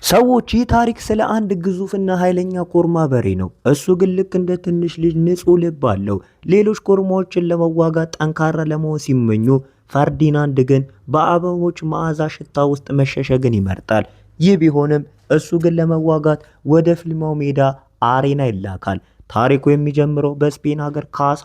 ሰዎች ይህ ታሪክ ስለ አንድ ግዙፍና ኃይለኛ ኮርማ በሬ ነው። እሱ ግን ልክ እንደ ትንሽ ልጅ ንጹህ ልብ አለው። ሌሎች ኮርማዎችን ለመዋጋት ጠንካራ ለመሆን ሲመኙ፣ ፈርዲናንድ ግን በአበቦች መዓዛ ሽታ ውስጥ መሸሸግን ይመርጣል። ይህ ቢሆንም እሱ ግን ለመዋጋት ወደ ፍልሚያው ሜዳ አሬና ይላካል። ታሪኩ የሚጀምረው በስፔን ሀገር ካሳ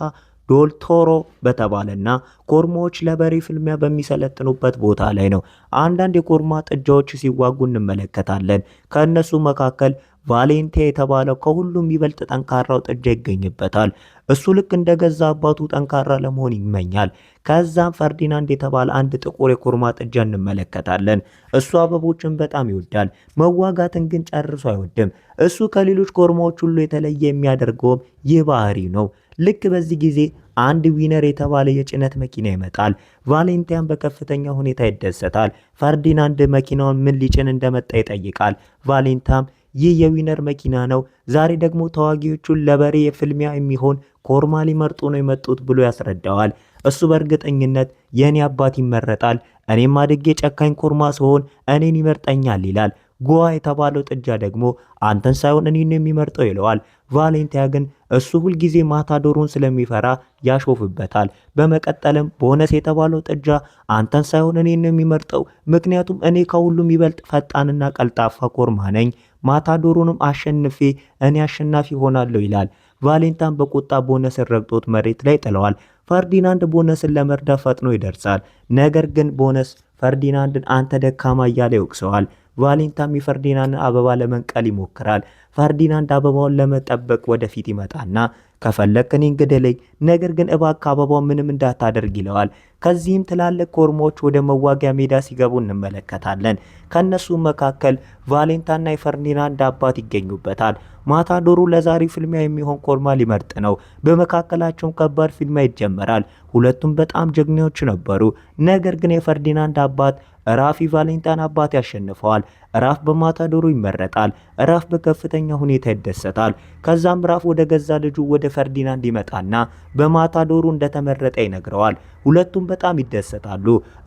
ዶል ቶሮ በተባለና ኮርማዎች ለበሬ ፍልሚያ በሚሰለጥኑበት ቦታ ላይ ነው። አንዳንድ የኮርማ ጥጃዎች ሲዋጉ እንመለከታለን። ከእነሱ መካከል ቫሌንቲያ የተባለው ከሁሉም ይበልጥ ጠንካራው ጥጃ ይገኝበታል። እሱ ልክ እንደ ገዛ አባቱ ጠንካራ ለመሆን ይመኛል። ከዛም ፈርዲናንድ የተባለ አንድ ጥቁር የኮርማ ጥጃ እንመለከታለን። እሱ አበቦችን በጣም ይወዳል፣ መዋጋትን ግን ጨርሶ አይወድም። እሱ ከሌሎች ኮርማዎች ሁሉ የተለየ የሚያደርገውም ይህ ባህሪ ነው። ልክ በዚህ ጊዜ አንድ ዊነር የተባለ የጭነት መኪና ይመጣል። ቫሌንቲያን በከፍተኛ ሁኔታ ይደሰታል። ፈርዲናንድ መኪናውን ምን ሊጭን እንደመጣ ይጠይቃል። ቫሌንታም ይህ የዊነር መኪና ነው፣ ዛሬ ደግሞ ተዋጊዎቹን ለበሬ የፍልሚያ የሚሆን ኮርማ ሊመርጡ ነው የመጡት ብሎ ያስረዳዋል። እሱ በእርግጠኝነት የኔ አባት ይመረጣል፣ እኔም አድጌ ጨካኝ ኮርማ ስሆን እኔን ይመርጠኛል ይላል። ጎዋ የተባለው ጥጃ ደግሞ አንተን ሳይሆን እኔን የሚመርጠው ይለዋል። ቫሌንቲያ ግን እሱ ሁልጊዜ ማታዶሩን ስለሚፈራ ያሾፍበታል። በመቀጠልም ቦነስ የተባለው ጥጃ አንተን ሳይሆን እኔን የሚመርጠው ምክንያቱም እኔ ከሁሉም ይበልጥ ፈጣንና ቀልጣፋ ኮርማ ነኝ፣ ማታዶሩንም አሸንፌ እኔ አሸናፊ ሆናለሁ ይላል። ቫሌንታን በቁጣ ቦነስን ረግጦት መሬት ላይ ጥለዋል። ፈርዲናንድ ቦነስን ለመርዳት ፈጥኖ ይደርሳል። ነገር ግን ቦነስ ፈርዲናንድን አንተ ደካማ እያለ ይወቅሰዋል። ቫሌንታም የፈርዲናንድን አበባ ለመንቀል ይሞክራል። ፈርዲናንድ አበባውን ለመጠበቅ ወደፊት ይመጣና ከፈለክ እኔን ግደለኝ፣ ነገር ግን እባክህ አበባውን ምንም እንዳታደርግ ይለዋል። ከዚህም ትላልቅ ኮርማዎች ወደ መዋጊያ ሜዳ ሲገቡ እንመለከታለን። ከነሱ መካከል ቫሌንታና የፈርዲናንድ አባት ይገኙበታል። ማታዶሩ ለዛሬ ፍልሚያ የሚሆን ኮርማ ሊመርጥ ነው። በመካከላቸውም ከባድ ፍልሚያ ይጀመራል። ሁለቱም በጣም ጀግናዎች ነበሩ። ነገር ግን የፈርዲናንድ አባት ራፍ ቫሌንታን አባት ያሸንፈዋል። ራፍ በማታዶሩ ይመረጣል። ራፍ በከፍተኛ ሁኔታ ይደሰታል። ከዛም ራፍ ወደ ገዛ ልጁ ወደ ፈርዲናንድ ይመጣና በማታዶሩ እንደተመረጠ ይነግረዋል። ሁለቱም በጣም ይደሰታሉ።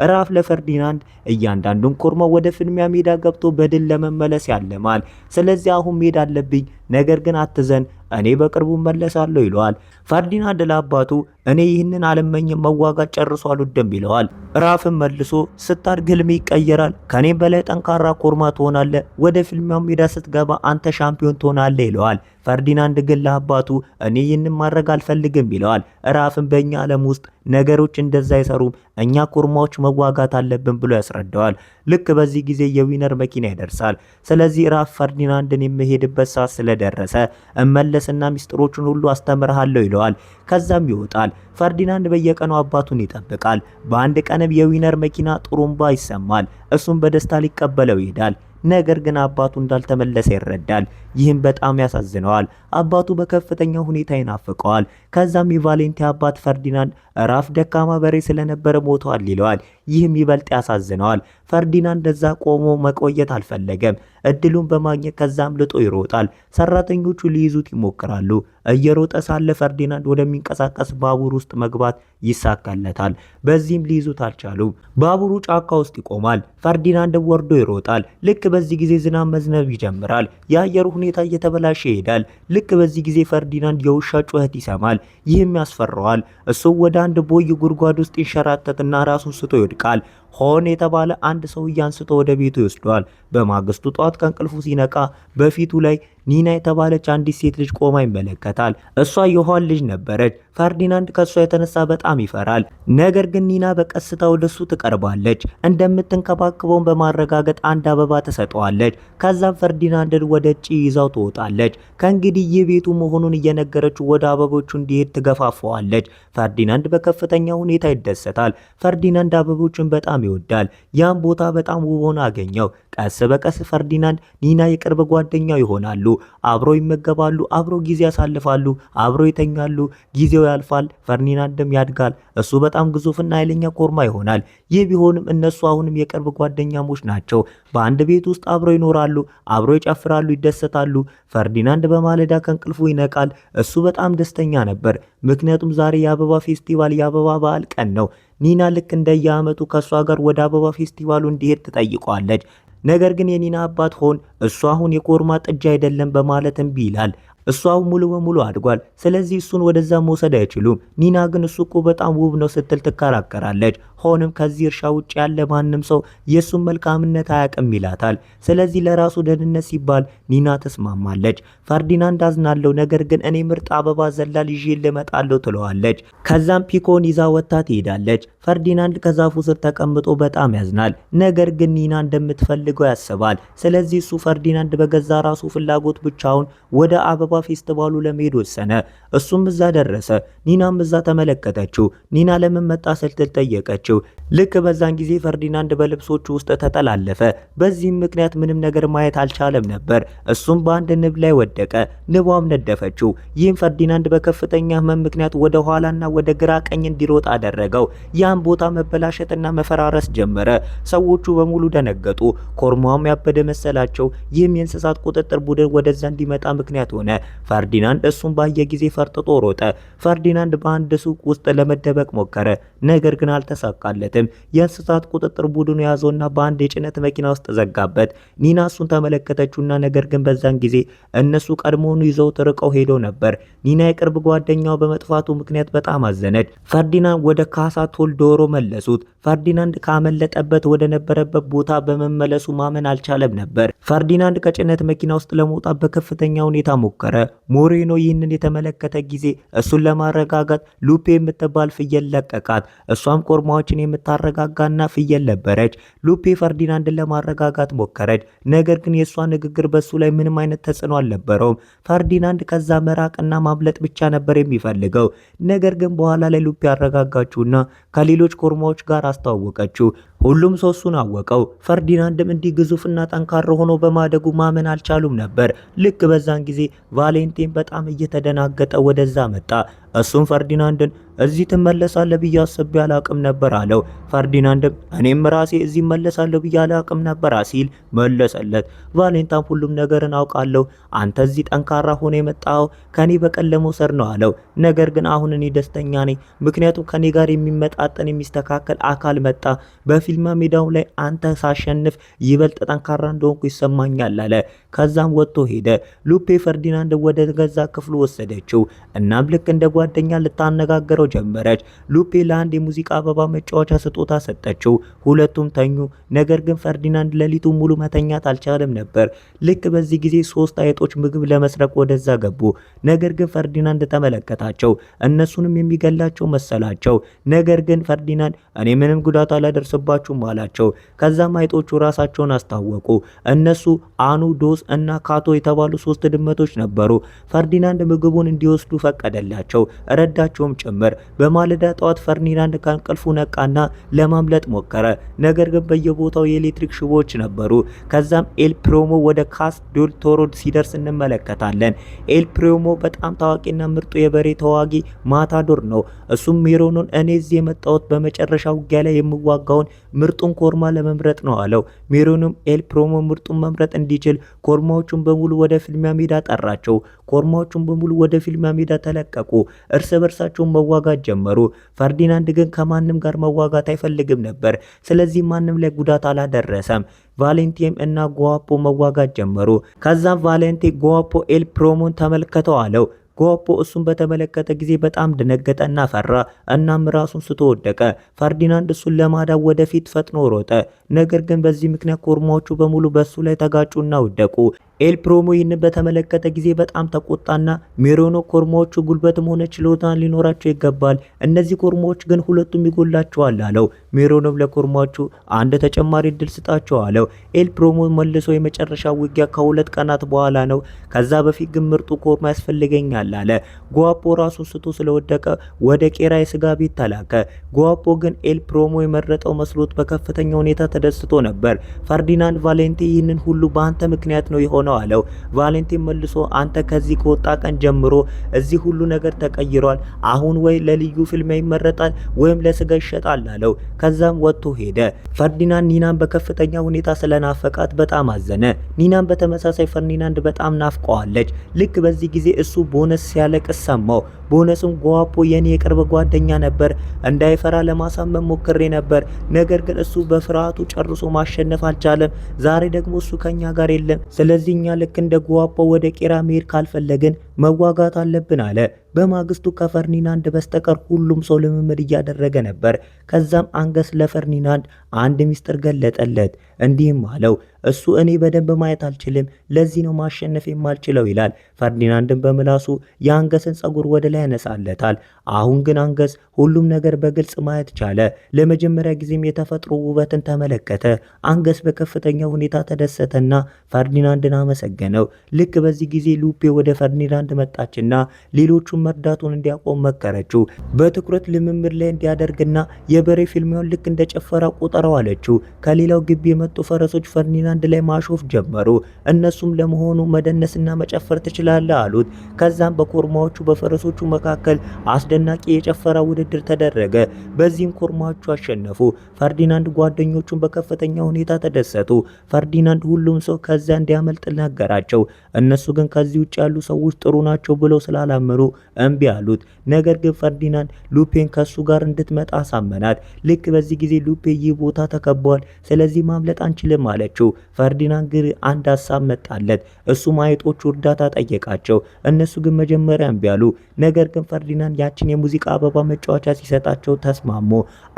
ራፍ ለፈርዲናንድ እያንዳንዱን ኮርማ ወደ ፍልሚያ ሜዳ ገብቶ በድል ለመመለስ ያለማል። ስለዚህ አሁን መሄድ አለብኝ፣ ነገር ግን አትዘን፣ እኔ በቅርቡ መለሳለሁ ይለዋል። ፈርዲናንድ ለአባቱ እኔ ይህንን አልመኝም፣ መዋጋት ጨርሶ አልወድም ይለዋል። ራፍም መልሶ ስታድግ ህልሜ ይቀየራል፣ ከኔም በላይ ጠንካራ ኮርማ ትሆናለህ፣ ወደ ፍልሚያው ሜዳ ስትገባ አንተ ሻምፒዮን ትሆናለህ ይለዋል። ፈርዲናንድ ግን ለአባቱ እኔ ይህንን ማድረግ አልፈልግም ይለዋል። ራፍም በእኛ ዓለም ውስጥ ነገሮች እንደዛ አይሰሩም፣ እኛ ኮርማዎች መዋጋት አለብን ብሎ ያስረዳዋል። ልክ በዚህ ጊዜ የዊነር መኪና ይደርሳል። ስለዚህ ራፍ ፈርዲናንድን የሚሄድበት ሰዓት ስለደረሰ እመለስና ሚስጥሮቹን ሁሉ አስተምርሃለሁ ይለዋል። ከዛም ይወጣል። ፈርዲናንድ በየቀኑ አባቱን ይጠብቃል። በአንድ ቀንም የዊነር መኪና ጥሩምባ ይሰማል። እሱም በደስታ ሊቀበለው ይሄዳል። ነገር ግን አባቱ እንዳልተመለሰ ይረዳል። ይህም በጣም ያሳዝነዋል። አባቱ በከፍተኛ ሁኔታ ይናፍቀዋል። ከዛም የቫሌንቲያ አባት ፈርዲናንድ ራፍ ደካማ በሬ ስለነበረ ሞቷል ይለዋል። ይህም ይበልጥ ያሳዝነዋል። ፈርዲናንድ እዛ ቆሞ መቆየት አልፈለገም። እድሉን በማግኘት ከዛም ልጦ ይሮጣል። ሰራተኞቹ ሊይዙት ይሞክራሉ። እየሮጠ ሳለ ፈርዲናንድ ወደሚንቀሳቀስ ባቡር ውስጥ መግባት ይሳካለታል። በዚህም ሊይዙት አልቻሉም። ባቡሩ ጫካ ውስጥ ይቆማል። ፈርዲናንድ ወርዶ ይሮጣል። ልክ በዚህ ጊዜ ዝናብ መዝነብ ይጀምራል። የአየሩ ሁኔታ እየተበላሸ ይሄዳል። ልክ በዚህ ጊዜ ፈርዲናንድ የውሻ ጩኸት ይሰማል። ይህም ያስፈራዋል። እሱ ወደ አንድ ቦይ ጉድጓድ ውስጥ ይንሸራተትና ራሱን ስቶ ይወድቃል። ሆን የተባለ አንድ ሰውዬ አንስቶ ወደ ቤቱ ይወስደዋል። በማግስቱ ጠዋት ከእንቅልፉ ሲነቃ በፊቱ ላይ ኒና የተባለች አንዲት ሴት ልጅ ቆማ ይመለከታል። እሷ የሆን ልጅ ነበረች። ፈርዲናንድ ከሷ የተነሳ በጣም ይፈራል። ነገር ግን ኒና በቀስታ ወደሱ ትቀርባለች። እንደምትንከባከበውን በማረጋገጥ አንድ አበባ ትሰጠዋለች። ከዛም ፈርዲናንድን ወደ እጪ ይዛው ትወጣለች። ከእንግዲህ ይህ ቤቱ መሆኑን እየነገረችው ወደ አበቦቹ እንዲሄድ ትገፋፈዋለች። ፈርዲናንድ በከፍተኛ ሁኔታ ይደሰታል። ፈርዲናንድ አበቦችን በጣም ይወዳል። ያም ቦታ በጣም ውብ ሆኖ አገኘው። ቀስ በቀስ ፈርዲናንድ ኒና የቅርብ ጓደኛው ይሆናሉ። አብረው ይመገባሉ፣ አብረው ጊዜ ያሳልፋሉ፣ አብረው ይተኛሉ። ጊዜው ያልፋል፣ ፈርዲናንድም ያድጋል። እሱ በጣም ግዙፍና ኃይለኛ ኮርማ ይሆናል። ይህ ቢሆንም እነሱ አሁንም የቅርብ ጓደኛሞች ናቸው። በአንድ ቤት ውስጥ አብረው ይኖራሉ፣ አብረው ይጨፍራሉ፣ ይደሰታሉ። ፈርዲናንድ በማለዳ ከእንቅልፉ ይነቃል። እሱ በጣም ደስተኛ ነበር፣ ምክንያቱም ዛሬ የአበባ ፌስቲቫል የአበባ በዓል ቀን ነው። ኒና ልክ እንደየዓመቱ ከሷ ጋር ወደ አበባ ፌስቲቫሉ እንዲሄድ ትጠይቀዋለች። ነገር ግን የኒና አባት ሆን እሱ አሁን የኮርማ ጥጃ አይደለም በማለት እምቢ ይላል። እሱ አሁን ሙሉ በሙሉ አድጓል። ስለዚህ እሱን ወደዛ መውሰድ አይችሉም። ኒና ግን እሱ እኮ በጣም ውብ ነው ስትል ትከራከራለች። ሆንም ከዚህ እርሻ ውጭ ያለ ማንም ሰው የእሱን መልካምነት አያውቅም ይላታል። ስለዚህ ለራሱ ደህንነት ሲባል ኒና ተስማማለች። ፈርዲናንድ አዝናለሁ፣ ነገር ግን እኔ ምርጥ አበባ ዘላል ይዤ ልመጣለሁ ትለዋለች። ከዛም ፒኮን ይዛ ወጥታ ትሄዳለች። ፈርዲናንድ ከዛፉ ስር ተቀምጦ በጣም ያዝናል። ነገር ግን ኒና እንደምትፈልገው ያስባል። ስለዚህ እሱ ፈርዲናንድ በገዛ ራሱ ፍላጎት ብቻውን ወደ አበባ ፌስቲቫሉ ለመሄድ ወሰነ። እሱም እዛ ደረሰ። ኒናም እዛ ተመለከተችው። ኒና ለምን መጣ ስትል ጠየቀችው። ልክ በዛን ጊዜ ፈርዲናንድ በልብሶቹ ውስጥ ተጠላለፈ። በዚህም ምክንያት ምንም ነገር ማየት አልቻለም ነበር። እሱም በአንድ ንብ ላይ ወደቀ። ንቧም ነደፈችው። ይህም ፈርዲናንድ በከፍተኛ ህመም ምክንያት ወደ ኋላና ወደ ግራ ቀኝ እንዲሮጥ አደረገው። ያን ቦታ መበላሸትና መፈራረስ ጀመረ። ሰዎቹ በሙሉ ደነገጡ። ኮርማውም ያበደ መሰላቸው። ይህም የእንስሳት ቁጥጥር ቡድን ወደዛ እንዲመጣ ምክንያት ሆነ። ፈርዲናንድ እሱን ባየ ጊዜ ፈርጥጦ ሮጠ። ፈርዲናንድ በአንድ ሱቅ ውስጥ ለመደበቅ ሞከረ፣ ነገር ግን አልተሳካለትም። የእንስሳት ቁጥጥር ቡድኑ ያዘውና በአንድ የጭነት መኪና ውስጥ ዘጋበት። ኒና እሱን ተመለከተችውና ነገር ግን በዛን ጊዜ እነሱ ቀድሞውኑ ይዘውት ርቀው ሄደው ነበር። ኒና የቅርብ ጓደኛው በመጥፋቱ ምክንያት በጣም አዘነች። ፈርዲናንድ ወደ ካሳ ቶልዶሮ መለሱት። ፈርዲናንድ ካመለጠበት ወደ ነበረበት ቦታ በመመለሱ ማመን አልቻለም ነበር። ፈርዲናንድ ከጭነት መኪና ውስጥ ለመውጣት በከፍተኛ ሁኔታ ሞከረ። ሞሬኖ ይህንን የተመለከተ ጊዜ እሱን ለማረጋጋት ሉፔ የምትባል ፍየል ለቀቃት። እሷም ኮርማዎችን የምታረጋጋና ፍየል ነበረች። ሉፔ ፈርዲናንድን ለማረጋጋት ሞከረች፣ ነገር ግን የእሷ ንግግር በሱ ላይ ምንም አይነት ተጽዕኖ አልነበረውም። ፈርዲናንድ ከዛ መራቅና ማምለጥ ብቻ ነበር የሚፈልገው። ነገር ግን በኋላ ላይ ሉፔ አረጋጋችውና ከሌሎች ኮርማዎች ጋር አስተዋወቀችው። ሁሉም ሰው እሱን አወቀው። ፈርዲናንድም እንዲህ ግዙፍና ጠንካራ ሆኖ በማደጉ ማመን አልቻሉም ነበር። ልክ በዛን ጊዜ ቫሌንቲን በጣም እየተደናገጠ ወደዛ መጣ። እሱም ፈርዲናንድን እዚህ ትመለሳለህ ብዬ አስቤ አላቅም ነበር አለው። ፈርዲናንድም እኔም ራሴ እዚህ መለሳለሁ ብዬ አላቅም ነበር ሲል መለሰለት። ቫሌንታም ሁሉም ነገርን አውቃለሁ፣ አንተ እዚህ ጠንካራ ሆነ የመጣው ከኔ በቀል ለመውሰድ ነው አለው። ነገር ግን አሁን እኔ ደስተኛ ነኝ፣ ምክንያቱም ከኔ ጋር የሚመጣጠን የሚስተካከል አካል መጣ። በፊልም ሜዳው ላይ አንተ ሳሸንፍ ይበልጥ ጠንካራ እንደሆንኩ ይሰማኛል አለ። ከዛም ወጥቶ ሄደ። ሉፔ ፈርዲናንድ ወደ ገዛ ክፍሉ ወሰደችው። እናም ልክ እንደ ጓደኛ ልታነጋገረው ጀመረች። ሉፔ ለአንድ የሙዚቃ አበባ መጫወቻ ስጦታ ሰጠችው። ሁለቱም ተኙ። ነገር ግን ፈርዲናንድ ሌሊቱን ሙሉ መተኛት አልቻለም ነበር። ልክ በዚህ ጊዜ 3 አይጦች ምግብ ለመስረቅ ወደዛ ገቡ። ነገር ግን ፈርዲናንድ ተመለከታቸው። እነሱንም የሚገላቸው መሰላቸው። ነገር ግን ፈርዲናንድ እኔ ምንም ጉዳት አላደርስባችሁም አላቸው። ከዛም አይጦቹ ራሳቸውን አስታወቁ። እነሱ አኑ፣ ዶስ እና ካቶ የተባሉ 3 ድመቶች ነበሩ። ፈርዲናንድ ምግቡን እንዲወስዱ ፈቀደላቸው፣ ረዳቸውም ጭምር። በማለዳ ጠዋት ፈርዲናንድ ከእንቅልፉ ነቃና ለማምለጥ ሞከረ። ነገር ግን በየቦታው የኤሌክትሪክ ሽቦዎች ነበሩ። ከዛም ኤል ፕሮሞ ወደ ካስ ዶል ቶሮ ሲደርስ እንመለከታለን። ኤል ፕሮሞ በጣም ታዋቂና ምርጡ የበሬ ተዋጊ ማታዶር ነው። እሱም ሜሮኖን እኔ እዚህ የመጣሁት በመጨረሻ ውጊያ ላይ የምዋጋውን ምርጡን ኮርማ ለመምረጥ ነው አለው። ሜሮኖም ኤል ፕሮሞ ምርጡን መምረጥ እንዲችል ኮርማዎቹን በሙሉ ወደ ፊልሚያ ሜዳ ጠራቸው። ኮርማዎቹን በሙሉ ወደ ፊልሚያ ሜዳ ተለቀቁ። እርስ በርሳቸውን መዋጋት ጀመሩ። ፈርዲናንድ ግን ከማንም ጋር መዋጋት አይፈልግም ነበር። ስለዚህ ማንም ላይ ጉዳት አላደረሰም። ቫሌንቲም እና ጓፖ መዋጋት ጀመሩ። ከዛም ቫሌንቲ ጓፖ ኤል ፕሮሞን ተመልከተው አለው። ጓፖ እሱን በተመለከተ ጊዜ በጣም ደነገጠና ፈራ። እናም ራሱን ስቶ ወደቀ። ፈርዲናንድ እሱን ለማዳን ወደፊት ፈጥኖ ሮጠ። ነገር ግን በዚህ ምክንያት ኮርማዎቹ በሙሉ በሱ ላይ ተጋጩና ወደቁ። ኤል ፕሮሞ ይህንን በተመለከተ ጊዜ በጣም ተቆጣና ሜሮኖ ኮርማዎቹ ጉልበትም ሆነ ችሎታ ሊኖራቸው ይገባል፣ እነዚህ ኮርማዎች ግን ሁለቱም ይጎላቸዋል አለው። ሜሮኖም ለኮርማዎቹ አንድ ተጨማሪ እድል ስጣቸው አለው። ኤል ፕሮሞ መልሶ የመጨረሻ ውጊያ ከ2 ቀናት በኋላ ነው፣ ከዛ በፊት ግን ምርጡ ኮርማ ያስፈልገኛል አለ። ጓፖ ራሱን ስቶ ስለወደቀ ወደ ቄራ የስጋ ቤት ተላከ። ጓፖ ግን ኤል ፕሮሞ የመረጠው መስሎት በከፍተኛ ሁኔታ ተደስቶ ነበር። ፈርዲናንድ ቫሌንቲ ይህንን ሁሉ በአንተ ምክንያት ነው የሆነው ነው አለው። ቫሌንቲን መልሶ አንተ ከዚህ ከወጣ ቀን ጀምሮ እዚህ ሁሉ ነገር ተቀይሯል። አሁን ወይ ለልዩ ፊልሚያ ይመረጣል ወይም ለስጋ ይሸጣል አለው። ከዛም ወጥቶ ሄደ። ፈርዲናንድ ኒናን በከፍተኛ ሁኔታ ስለናፈቃት በጣም አዘነ። ኒናን በተመሳሳይ ፈርዲናንድ በጣም ናፍቀዋለች። ልክ በዚህ ጊዜ እሱ ቦነስ ሲያለቅስ ሰማው። ቦነስም ጓፖ የኔ የቅርብ ጓደኛ ነበር፣ እንዳይፈራ ለማሳመን ሞክሬ ነበር፣ ነገር ግን እሱ በፍርሃቱ ጨርሶ ማሸነፍ አልቻለም። ዛሬ ደግሞ እሱ ከኛ ጋር የለም። ስለዚህ እኛ ልክ እንደ ጓፖ ወደ ቄራ መሄድ ካልፈለግን መዋጋት አለብን አለ። በማግስቱ ከፈርዲናንድ በስተቀር ሁሉም ሰው ልምምድ እያደረገ ነበር። ከዛም አንገስ ለፈርዲናንድ አንድ ሚስጥር ገለጠለት። እንዲህም አለው፣ እሱ እኔ በደንብ ማየት አልችልም፣ ለዚህ ነው ማሸነፍ የማልችለው ይላል። ፈርዲናንድን በምላሱ የአንገስን ጸጉር ወደ ላይ ያነሳለታል። አሁን ግን አንገስ ሁሉም ነገር በግልጽ ማየት ቻለ። ለመጀመሪያ ጊዜም የተፈጥሮ ውበትን ተመለከተ። አንገስ በከፍተኛ ሁኔታ ተደሰተና ፈርዲናንድን አመሰገነው። ልክ በዚህ ጊዜ ሉፔ ወደ ፈርዲናንድ መጣችና ሌሎቹን መርዳቱን እንዲያቆም መከረችው። በትኩረት ልምምድ ላይ እንዲያደርግና የበሬ ፊልሚያውን ልክ እንደ ጨፈራ ቁጠረው አለችው። ከሌላው ግቢ የመጡ ፈረሶች ፈርዲናንድ ላይ ማሾፍ ጀመሩ። እነሱም ለመሆኑ መደነስና መጨፈር ትችላለህ አሉት። ከዛም በኮርማዎቹ በፈረሶቹ መካከል አስደናቂ የጨፈራ ውድድር ተደረገ። በዚህም ኮርማዎቹ አሸነፉ። ፈርዲናንድ ጓደኞቹን በከፍተኛ ሁኔታ ተደሰቱ። ፈርዲናንድ ሁሉም ሰው ከዚያ እንዲያመልጥ ነገራቸው። እነሱ ግን ከዚህ ውጭ ያሉ ሰዎች ጥሩ ናቸው ብለው ስላላመኑ እምቢ አሉት። ነገር ግን ፈርዲናንድ ሉፔን ከሱ ጋር እንድትመጣ አሳመናት። ልክ በዚህ ጊዜ ሉፔ ይህ ቦታ ተከቧል፣ ስለዚህ ማምለጥ አንችልም አለችው። ፈርዲናንድ ግን አንድ ሀሳብ መጣለት። እሱም አይጦቹ እርዳታ ጠየቃቸው። እነሱ ግን መጀመሪያ እምቢ አሉ። ነገር ግን ፈርዲናንድ ያችን የሙዚቃ አበባ መጫወቻ ሲሰጣቸው ተስማሙ።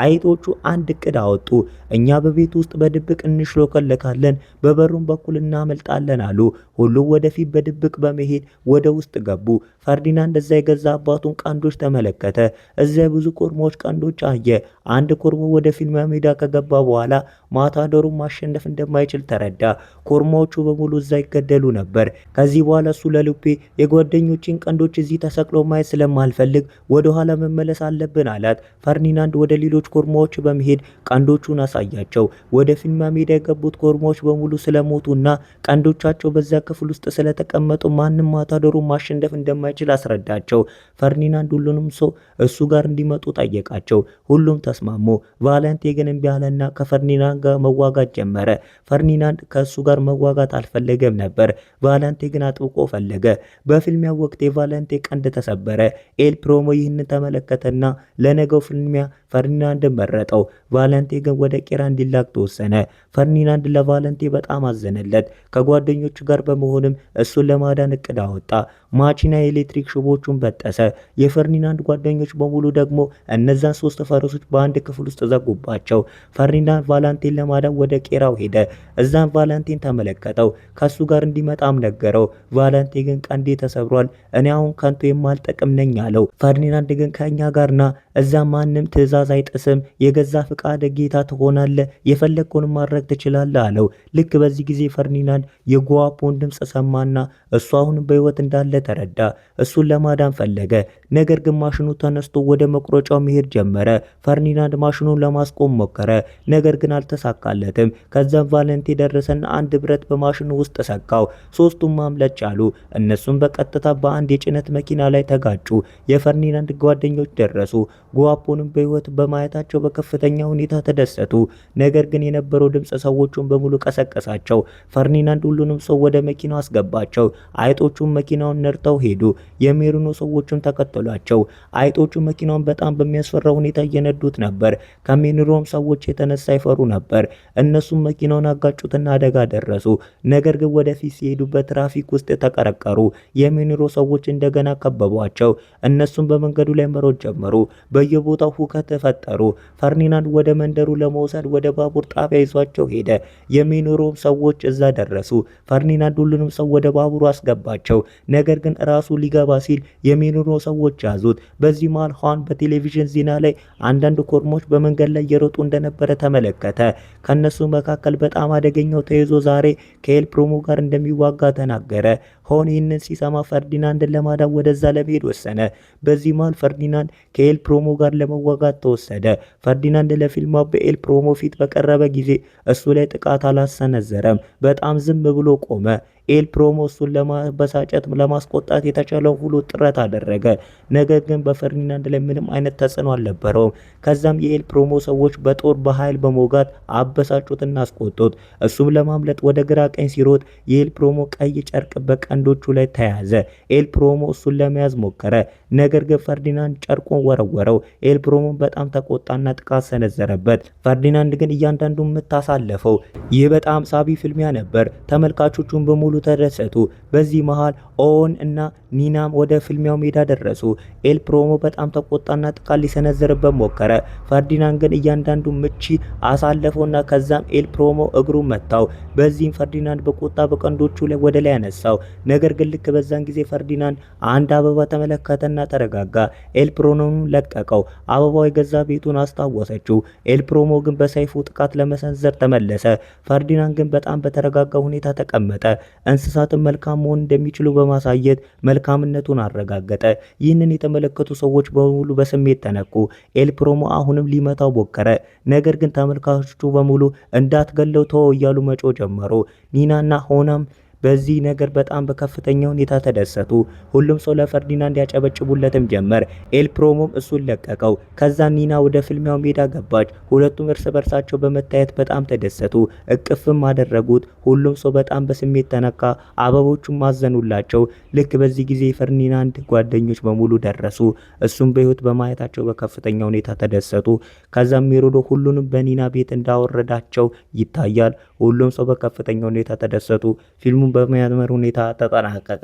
አይጦቹ አንድ እቅድ አወጡ። እኛ በቤት ውስጥ በድብቅ እንሽሎከለካለን፣ በበሩም በኩል እናመልጣለን አሉ። ሁሉም ወደፊት በድብቅ በመሄድ ወደ ውስጥ ገቡ። ፈርዲናንድ እዛ የገዛ አባቱን ቀንዶች ተመለከተ። እዛ ብዙ ኮርሞዎች ቀንዶች አየ። አንድ ኮርሞ ወደ ፊልሚያ ሜዳ ከገባ በኋላ ማታደሩን ማሸነፍ እንደማይችል ተረዳ። ኮርማዎቹ በሙሉ እዛ ይገደሉ ነበር። ከዚህ በኋላ እሱ ለሉፔ የጓደኞችን ቀንዶች እዚህ ተሰቅለው ማየት ስለማልፈልግ ወደ ኋላ መመለስ አለብን አላት። ፈርዲናንድ ወደ ሌሎች ኮርማዎች በመሄድ ቀንዶቹን አሳያቸው። ወደ ፊልሚያ ሜዳ የገቡት ኮርማዎች በሙሉ ስለሞቱና ቀንዶቻቸው በዛ ክፍል ውስጥ ስለተቀመጡ ማንም ማታደሩን ማሸነፍ እንደማይችል አስረዳቸው። ፈርዲናንድ ሁሉንም ሰው እሱ ጋር እንዲመጡ ጠየቃቸው። ሁሉም ተስማሙ። ቫለንቴ ግን እምቢ አለና ከፈርዲናንድ ጋር መዋጋት ጀመረ። ፈርዲናንድ ከእሱ ጋር መዋጋት አልፈለገም ነበር። ቫለንቴ ግን አጥብቆ ፈለገ። በፊልሚያው ወቅት የቫለንቴ ቀንድ ተሰበረ። ኤል ፕሮሞ ይህንን ተመለከተና ለነገው ፊልሚያ ፈርዲናንድ መረጠው። ቫለንቴ ግን ወደ ቄራ እንዲላክ ተወሰነ። ፈርዲናንድ ለቫለንቴ በጣም አዘነለት። ከጓደኞቹ ጋር በመሆንም እሱን ለማዳን እቅድ አወጣ። ማቺና የኤሌክትሪክ ሽቦቹን በጠሰ። የፈርዲናንድ ጓደኞች በሙሉ ደግሞ እነዛን ሶስት ፈረሶች በአንድ ክፍል ውስጥ ዘጉባቸው። ፈርዲናንድ ቫለንቴን ለማዳን ወደ ቄራው ሄደ። እዛም ቫለንቴን ተመለከተው። ከሱ ጋር እንዲመጣም ነገረው። ቫለንቴ ግን ቀንዴ ተሰብሯል፣ እኔ አሁን ከንቱ የማልጠቅም ነኝ አለው። ፈርዲናንድ ግን ከኛ ጋርና እዛ ማንም ትዕዛዝ አይጥስም፣ የገዛ ፍቃድ ጌታ ትሆናለህ፣ የፈለግከውን ማድረግ ትችላለህ አለው። ልክ በዚህ ጊዜ ፈርዲናንድ የጓፖን ድምፅ ሰማና እሱ አሁን በህይወት እንዳለ ተረዳ። እሱን ለማዳን ፈለገ። ነገር ግን ማሽኑ ተነስቶ ወደ መቁረጫው መሄድ ጀመረ። ፈርዲናንድ ማሽኑን ለማስቆም ሞከረ፣ ነገር ግን አልተሳካለትም። ከዛም ቫለንቴ ደረሰና አንድ ብረት በማሽኑ ውስጥ ሰካው። ሶስቱም ማምለጥ ቻሉ። እነሱም በቀጥታ በአንድ የጭነት መኪና ላይ ተጋጩ። የፈርዲናንድ ጓደኞች ደረሱ። ጓፖንም በህይወት በማየታቸው በከፍተኛ ሁኔታ ተደሰቱ። ነገር ግን የነበረው ድምፅ ሰዎቹን በሙሉ ቀሰቀሳቸው። ፈርዲናንድ ሁሉንም ሰው ወደ መኪናው አስገባቸው። አይጦቹም መኪናውን ነድተው ሄዱ። የሜሪኖ ሰዎችም ተከተሏቸው። አይጦቹ መኪናውን በጣም በሚያስፈራ ሁኔታ እየነዱት ነበር። ከሜሪኖም ሰዎች የተነሳ ይፈሩ ነበር። እነሱም መኪናውን አጋጩትና አደጋ ደረሱ። ነገር ግን ወደፊት ሲሄዱ በትራፊክ ውስጥ ተቀረቀሩ። የሜሪኖ ሰዎች እንደገና ከበቧቸው። እነሱም በመንገዱ ላይ መሮጥ ጀመሩ። በየቦታው ሁከት ተፈጠሩ። ፈርዲናንድ ወደ መንደሩ ለመውሰድ ወደ ባቡር ጣቢያ ይዟቸው ሄደ። የሜሪኖም ሰዎች እዛ ደረሱ። ፈርዲናንድ ሁሉንም ሰው ወደ ባቡሩ አስገባቸው። ነገር ግን ራሱ ሊገባ ሲል የሜሪኖ ሰዎች ያዙት። በዚህ መሃል ኋን በቴሌቪዥን ዜና ላይ አንዳንድ ኮርሞች በመንገድ ላይ እየሮጡ እንደነበረ ተመለከተ። ከነሱ መካከል በጣም አደገኛው ተይዞ ዛሬ ከኤል ፕሮሞ ጋር እንደሚዋጋ ተናገረ። ሆን ይህንን ሲሰማ ፈርዲናንድን ለማዳን ወደዛ ለመሄድ ወሰነ። በዚህ መሃል ፈርዲናንድ ከኤል ፕሮሞ ጋር ለመዋጋት ተወሰደ። ፈርዲናንድ ለፊልሙ በኤል ፕሮሞ ፊት በቀረበ ጊዜ እሱ ላይ ጥቃት አላሰነዘረም። በጣም ዝም ብሎ ቆመ። ኤል ፕሮሞ እሱን ለማበሳጨት ለማስቆጣት የተቻለው ሁሉ ጥረት አደረገ። ነገር ግን በፈርዲናንድ ላይ ምንም አይነት ተጽዕኖ አልነበረውም። ከዛም የኤል ፕሮሞ ሰዎች በጦር በኃይል በመውጋት አበሳጩትና አስቆጡት። እሱም ለማምለጥ ወደ ግራ ቀኝ ሲሮጥ የኤል ፕሮሞ ቀይ ጨርቅ በቀንዶቹ ላይ ተያዘ። ኤል ፕሮሞ እሱን ለመያዝ ሞከረ። ነገር ግን ፈርዲናንድ ጨርቁን ወረወረው። ኤል ፕሮሞ በጣም ተቆጣና ጥቃት ሰነዘረበት። ፈርዲናንድ ግን እያንዳንዱን የምታሳለፈው ይህ በጣም ሳቢ ፍልሚያ ነበር። ተመልካቾቹን በሙሉ ተደሰቱ። በዚህ መሃል ኦወን እና ኒናም ወደ ፍልሚያው ሜዳ ደረሱ። ኤል ፕሮሞ በጣም ተቆጣና ጥቃት ሊሰነዝርበት ሞከረ። ፈርዲናንድ ግን እያንዳንዱ ምቺ አሳለፈውና ከዛም ኤል ፕሮሞ እግሩን መታው። በዚህም ፈርዲናንድ በቁጣ በቀንዶቹ ላይ ወደ ላይ ያነሳው። ነገር ግን ልክ በዛን ጊዜ ፈርዲናንድ አንድ አበባ ተመለከተና ተረጋጋ። ኤል ፕሮሞን ለቀቀው። አበባው የገዛ ቤቱን አስታወሰችው። ኤል ፕሮሞ ግን በሰይፉ ጥቃት ለመሰንዘር ተመለሰ። ፈርዲናንድ ግን በጣም በተረጋጋ ሁኔታ ተቀመጠ። እንስሳትን መልካም መሆን እንደሚችሉ በማሳየት መልካምነቱን አረጋገጠ። ይህንን የተመለከቱ ሰዎች በሙሉ በስሜት ተነኩ። ኤል ፕሮሞ አሁንም ሊመታው ሞከረ። ነገር ግን ተመልካቾቹ በሙሉ እንዳትገለው ተወው እያሉ መጮህ ጀመሩ። ኒናና ሆናም በዚህ ነገር በጣም በከፍተኛ ሁኔታ ተደሰቱ። ሁሉም ሰው ለፈርዲናንድ ያጨበጭቡለትም ጀመር። ኤል ፕሮሞም እሱን ለቀቀው። ከዛ ኒና ወደ ፍልሚያው ሜዳ ገባች። ሁለቱም እርስ በርሳቸው በመታየት በጣም ተደሰቱ። እቅፍም አደረጉት። ሁሉም ሰው በጣም በስሜት ተነካ። አበቦቹም ማዘኑላቸው። ልክ በዚህ ጊዜ የፈርዲናንድ ጓደኞች በሙሉ ደረሱ። እሱም በህይወት በማየታቸው በከፍተኛ ሁኔታ ተደሰቱ። ከዛም ሜሮዶ ሁሉንም በኒና ቤት እንዳወረዳቸው ይታያል። ሁሉም ሰው በከፍተኛ ሁኔታ ተደሰቱ። ፊልሙን በሚያምር ሁኔታ ተጠናቀቀ።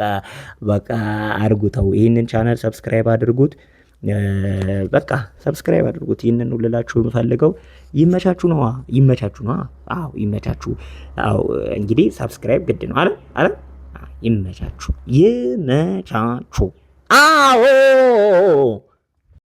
በቃ አድርጉተው ይህንን ቻናል ሰብስክራይብ አድርጉት። በቃ ሰብስክራይብ አድርጉት። ይህንን ልላችሁ የምፈልገው ይመቻችሁ ነው። ይመቻችሁ ነው። አዎ ይመቻችሁ። አዎ እንግዲህ ሰብስክራይብ ግድ ነው አለ። ይመቻችሁ። ይመቻችሁ። አዎ